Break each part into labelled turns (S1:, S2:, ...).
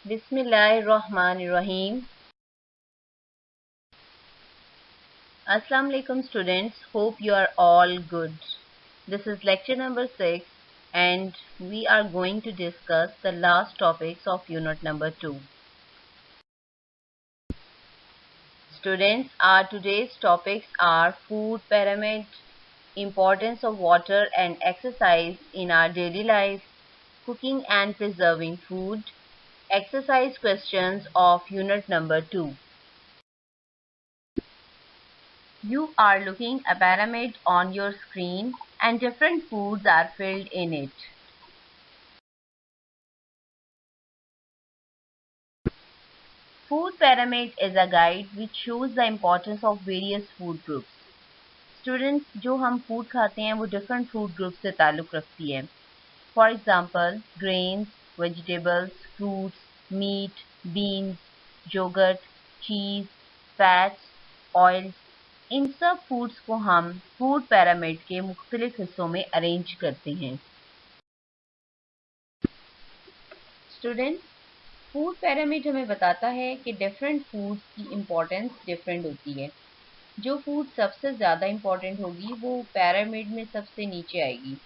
S1: Bismillahirrahmanirrahim. Assalamu alaikum students. Hope you are all good. This is lecture number 6 and we are going to discuss the last topics of unit number 2. Students, our today's topics are food pyramid, importance of water and exercise in our daily life, cooking and preserving food, exercise questions of unit number 2. You are looking a pyramid on your screen and different foods are filled in it. Food pyramid is a guide which shows the importance of various food groups. Students, जो हम food खाते हैं वो different food groups से ताल्लुक़ रखती है. For example, grains, vegetables, fruits, meat, beans, yogurt, cheese, fats, oils. इन सब फूड्स को हम फूड pyramid के मुख्तलिफ हिस्सों में अरेंज करते हैं. स्टूडेंट्स, फूड pyramid हमें बताता है कि डिफरेंट फूड्स की इम्पोर्टेंस डिफरेंट होती है. जो फूड सबसे ज़्यादा इम्पोर्टेंट होगी वो pyramid में सबसे नीचे आएगी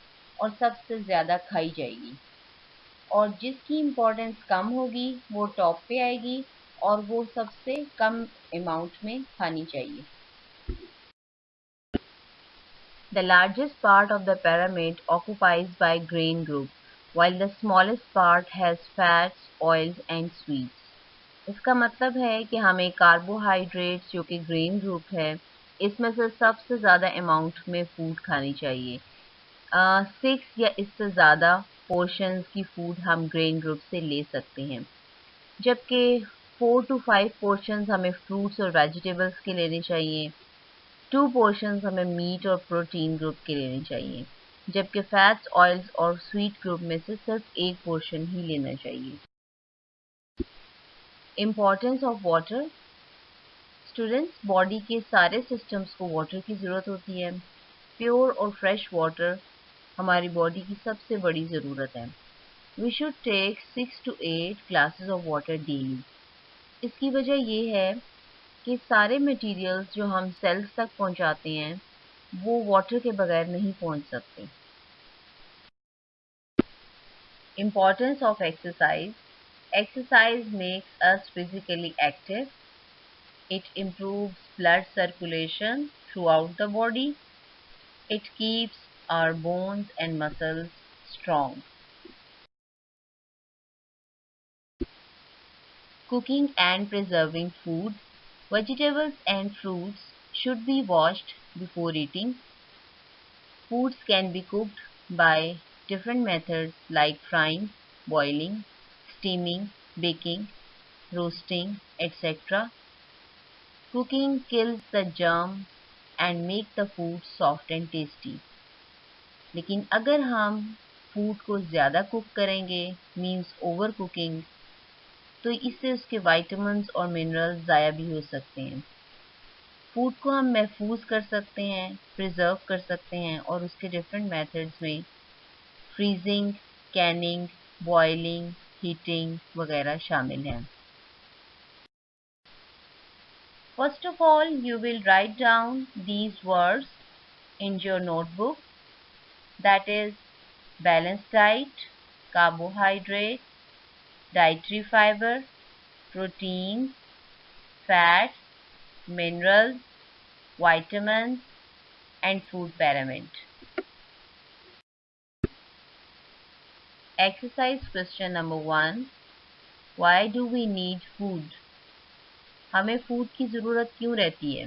S1: और सबसे ज़्यादा खाई जाएगी, और जिसकी इम्पोर्टेंस कम होगी वो टॉप पे आएगी और वो सबसे कम अमाउंट में खानी चाहिए. The largest part of the pyramid occupies by grain group, while the smallest part has fats, oils and sweets. इसका मतलब है कि हमें कार्बोहाइड्रेट्स जो कि ग्रेन ग्रुप है इसमें से सबसे ज़्यादा अमाउंट में फूड खानी चाहिए. 6 या इससे ज़्यादा पोर्शंस की फूड हम ग्रेन ग्रुप से ले सकते हैं, जबकि 4 to 5 पोर्शंस हमें फ्रूट्स और वेजिटेबल्स के लेने चाहिए. 2 पोर्शंस हमें मीट और प्रोटीन ग्रुप के लेने चाहिए, जबकि फैट्स, ऑयल्स और स्वीट ग्रुप में से सिर्फ एक पोर्शन ही लेना चाहिए. Importance of water. Students, body के सारे सिस्टम्स को वाटर की ज़रूरत होती है. प्योर और फ्रेश वाटर हमारी बॉडी की सबसे बड़ी ज़रूरत है. We should take 6 to 8 glasses of water daily. इसकी वजह ये है कि सारे मटेरियल्स जो हम सेल्स तक पहुंचाते हैं वो वाटर के बगैर नहीं पहुंच सकते. Importance of exercise. Exercise makes us physically active. It improves blood circulation throughout the body. It keeps our bones and muscles strong. Cooking and preserving food. Vegetables and fruits should be washed before eating. Foods can be cooked by different methods like frying, boiling, steaming, baking, roasting, etc. Cooking kills the germs and make the food soft and tasty. लेकिन अगर हम food को ज़्यादा cook करेंगे, means over cooking, तो इससे उसके vitamins और मिनरल्स ज़ाया भी हो सकते हैं. फूड को हम महफूज कर सकते हैं, प्रिजर्व कर सकते हैं, और उसके डिफरेंट मेथड्स में फ्रीजिंग, कैनिंग, बॉइलिंग, हीटिंग वगैरह शामिल हैं. First of all you will write down these words in your notebook, that is balance diet, carbohydrate, dietary fiber, proteins, fats, minerals, vitamins, and food pyramid. Exercise question number 1. Why do we need food? हमें food की ज़रूरत क्यों रहती है?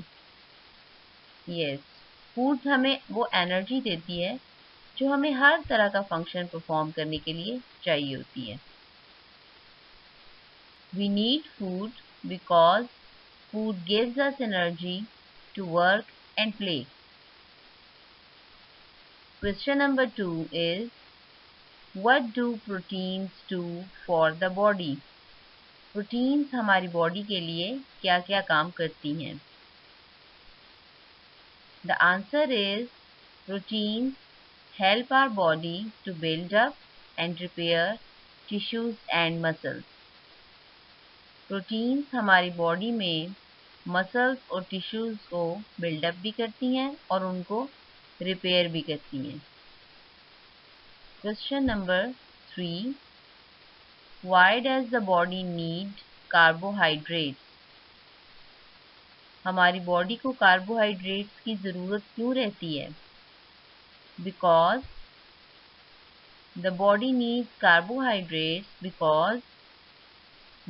S1: Yes, food हमें वो energy देती है जो हमें हर तरह का फंक्शन परफॉर्म करने के लिए चाहिए होती है. We need food because food gives us energy to work and play. Question number 2 is, what do proteins do for the body? Proteins हमारी बॉडी के लिए क्या क्या काम करती हैं? The answer is, proteins help our body to build up and repair tissues and muscles. Proteins हमारी body में मसल्स और टिश्यूज को बिल्डअप भी करती हैं और उनको रिपेयर भी करती हैं। Question number 3, why does the body need carbohydrates? हमारी बॉडी को कार्बोहाइड्रेट्स की ज़रूरत क्यों रहती है? Because the body needs carbohydrates because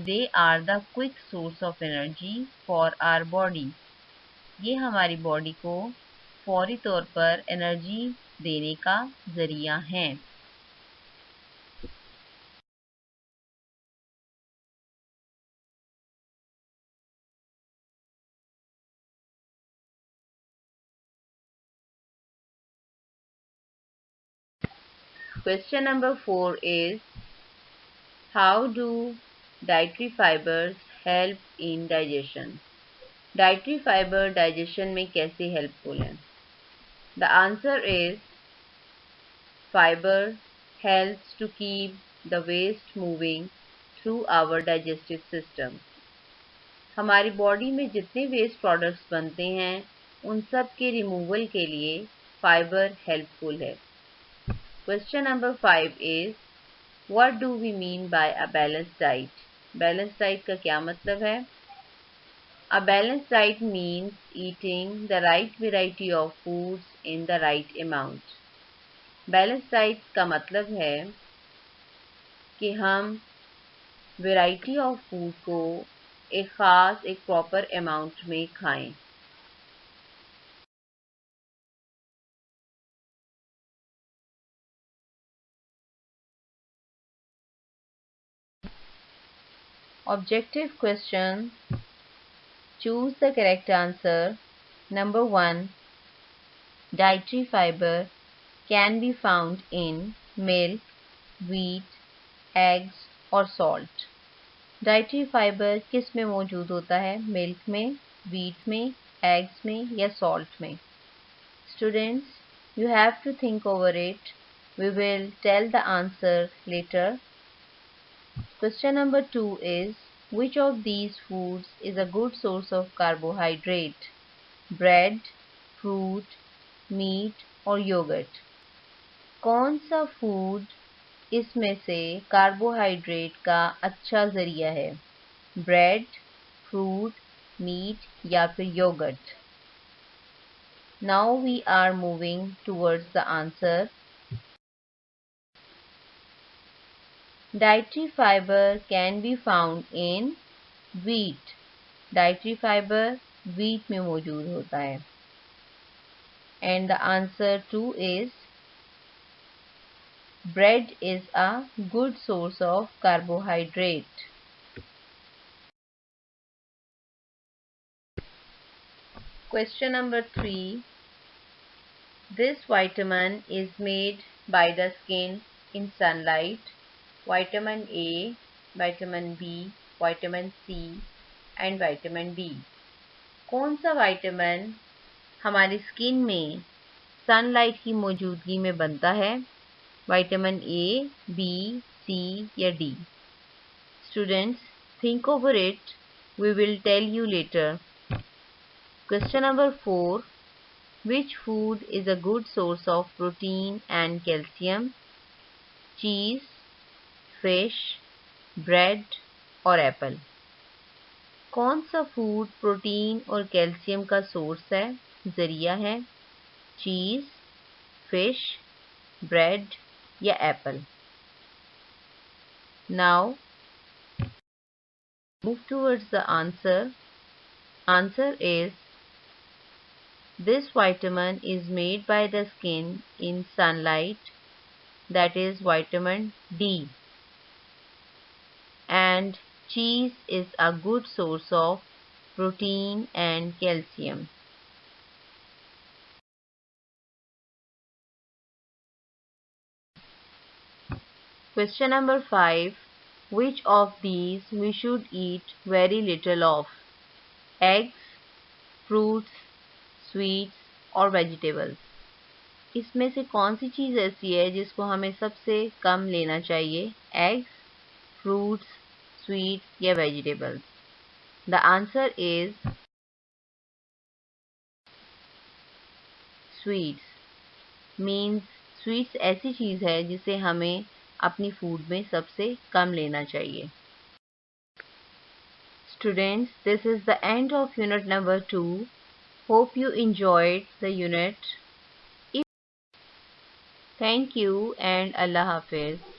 S1: they are the quick source of energy for our body. ये हमारी बॉडी को फौरी तौर पर एनर्जी देने का जरिया है। Question number 4 is, how do dietary fibers help in digestion? Dietary fiber digestion में कैसे helpful है? The answer is, fiber helps to keep the waste moving through our digestive system. हमारी बॉडी में जितने वेस्ट प्रोडक्ट्स बनते हैं उन सब के रिमूवल के लिए फाइबर हेल्पफुल है। Question number 5 is, what do we mean by a balanced diet? Balanced diet का क्या मतलब है? A balanced diet means eating the right variety of foods in the right amount. Balanced diet का मतलब है कि हम वेराइटी ऑफ फूड को एक प्रॉपर अमाउंट में खाएं। Objective question. Choose the correct answer. Number 1. Dietary fiber can be found in milk, wheat, eggs or salt. Dietary fiber किस में मौजूद होता है? मिल्क में, wheat में, eggs में या salt में? Students, you have to think over it. We will tell the answer later. Question number 2 is, which of these foods is a good source of carbohydrate? Bread, fruit, meat और yogurt? कौन सा food इसमें से carbohydrate का अच्छा जरिया है? Bread, fruit, meet या फिर yogurt? Now we are moving towards the answer. Dietary fiber can be found in wheat. Dietary fiber wheat में मौजूद होता है. And the answer 2 is, bread is a good source of carbohydrate. Question number 3. This vitamin is made by the skin in sunlight. Vitamin A, vitamin B, vitamin C and vitamin D. कौन सा vitamin हमारी skin में sunlight की मौजूदगी में बनता है? Vitamin A, B, सी या D? Students, think over it. We will tell you later. Question number 4. Which food is a good source of protein and calcium? Cheese, fish, bread और Apple? कौन सा फूड प्रोटीन और calcium का source है, जरिया है? चीज़, fish, bread या Apple? Now move towards the answer. Answer is, this vitamin is made by the skin in sunlight, that is vitamin D. And cheese is a good source of protein and calcium. Question number 5. Which of these we should eat very little of? Eggs, fruits, sweets और vegetables? इसमें से कौन सी चीज़ ऐसी है जिसको हमें सबसे कम लेना चाहिए? एग्स, फ्रूट्स, स्वीट्स या vegetables? The answer is sweets. Means sweets ऐसी चीज़ है जिसे हमें अपनी फूड में सबसे कम लेना चाहिए. Students, this is the end of unit number 2. Hope you enjoyed the unit. Thank you and Allah Hafiz.